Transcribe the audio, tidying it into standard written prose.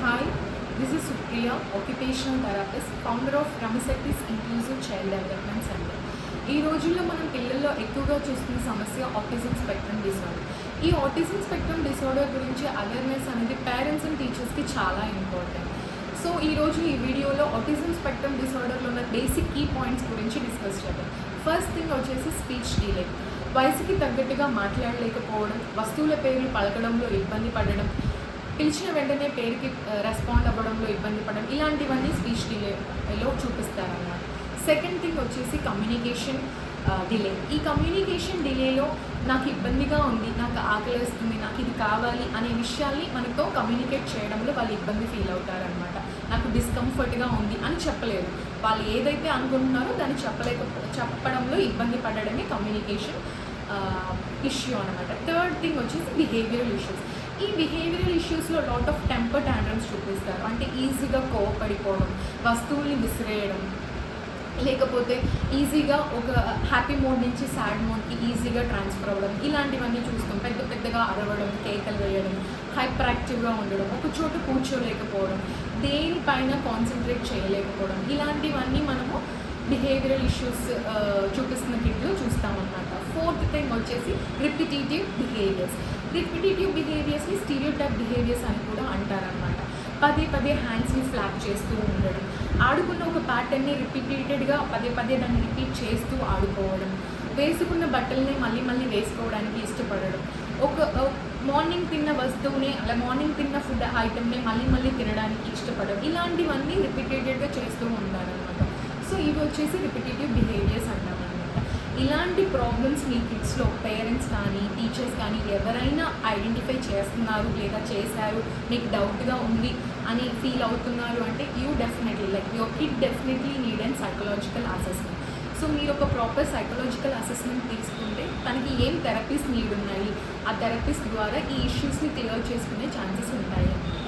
Hi, this is Supriya, occupational therapist, founder of Ramasetti's Inclusive Child Development Center. ఈ రోజుల్లో మనం పిల్లల్లో ఎక్కువగా చూస్తున్న సమస్య ఆటిజం స్పెక్ట్రమ్ డిసార్డర్. ఈ ఆటిజం స్పెక్ట్రమ్ డిసార్డర్ గురించి అవేర్నెస్ అనేది పేరెంట్స్ అండ్ టీచర్స్కి చాలా ఇంపార్టెంట్. సో ఈరోజు ఈ వీడియోలో ఆటిజం స్పెక్ట్రమ్ డిసార్డర్లో ఉన్న బేసిక్ కీ పాయింట్స్ గురించి డిస్కస్ చేద్దాం. ఫస్ట్ థింగ్ వచ్చేసి స్పీచ్ డిలే. వయసుకి తగ్గట్టుగా మాట్లాడలేకపోవడం, వస్తువుల పేర్లు పలకడంలో ఇబ్బంది పడడం, పిలిచిన వెంటనే పేరుకి రెస్పాండ్ అవ్వడంలో ఇబ్బంది పడడం, ఇలాంటివన్నీ స్పీచ్ డిలేలో చూపిస్తారన్నమాట. సెకండ్ థింగ్ వచ్చేసి కమ్యూనికేషన్ డిలే. ఈ కమ్యూనికేషన్ డిలేలో నాకు ఇబ్బందిగా ఉంది, నాకు ఆకలిస్తుంది, నాకు ఇది కావాలి అనే విషయాల్ని మనతో కమ్యూనికేట్ చేయడంలో వాళ్ళు ఇబ్బంది ఫీల్ అవుతారనమాట. నాకు డిస్కంఫర్ట్గా ఉంది అని చెప్పలేరు. వాళ్ళు ఏదైతే అనుకుంటున్నారో దాన్ని చెప్పడంలో ఇబ్బంది పడడమే కమ్యూనికేషన్ ఇష్యూ అనమాట. థర్డ్ థింగ్ వచ్చేసి బిహేవియరల్ ఇష్యూస్. ఈ బిహేవియరల్ ఇష్యూస్లో లాట్ ఆఫ్ టెంపర్ టాంట్రమ్స్ చూపిస్తారు. అంటే ఈజీగా కోపడిపోవడం, వస్తువుల్ని విసిరేయడం, లేకపోతే ఈజీగా ఒక హ్యాపీ మోడ్ నుంచి సాడ్ మోడ్కి ఈజీగా ట్రాన్స్ఫర్ అవ్వడం, ఇలాంటివన్నీ చూస్తాం. పెద్దగా అరవడం, కేకలు వేయడం, హైపర్ యాక్టివ్గా ఉండడం, ఒక చోట కూర్చోలేకపోవడం, దేనిపైన కాన్సన్ట్రేట్ చేయలేకపోవడం, ఇలాంటివన్నీ మనము బిహేవియరల్ ఇష్యూస్ చూపిస్తున్న కిడ్లో చూస్తామన్నమాట. ఫోర్త్ థింగ్ వచ్చేసి రిపిటేటివ్ బిహేవియర్స్. రిపిటేటివ్ బిహేవియర్స్ని స్టీరియోటైప్ బిహేవియర్స్ అని కూడా అంటారనమాట. పదే హ్యాండ్స్ని ఫ్లాప్ చేస్తూ ఉండడం, ఆడుకున్న ఒక ప్యాటర్న్ని రిపీటెడ్గా పదే దాన్ని రిపీట్ చేస్తూ ఆడుకోవడం, వేసుకున్న బట్టల్ని మళ్ళీ వేసుకోవడానికి ఇష్టపడడం, ఒక మార్నింగ్ తిన్న వస్తువుని అలా మార్నింగ్ తిన్న ఫుడ్ ఐటమ్ని మళ్ళీ తినడానికి ఇష్టపడడం, ఇలాంటివన్నీ రిపీటెడ్గా చేస్తూ ఉంటారనమాట. సో ఇవి వచ్చేసి రిపిటేటివ్ బిహేవియర్స్ అంటామన్నమాట. ఇలాంటి ప్రాబ్లమ్స్ మీ కిడ్స్లో పేరెంట్స్ కానీ టీచర్స్ కానీ ఎవరైనా ఐడెంటిఫై చేస్తున్నారు లేదా చేశారు, మీకు డౌట్గా ఉంది అని ఫీల్ అవుతున్నారు అంటే your kid definitely need and psychological assessment. So మీరు ఒక ప్రాపర్ సైకలాజికల్ అసెస్మెంట్ తీసుకుంటే తనకి ఏం థెరపీస్ నీడ్ ఉన్నాయి, ఆ థెరపీస్ ద్వారా ఈ ఇష్యూస్ని క్లియర్ చేసుకునే ఛాన్సెస్ ఉంటాయి అన్నమాట.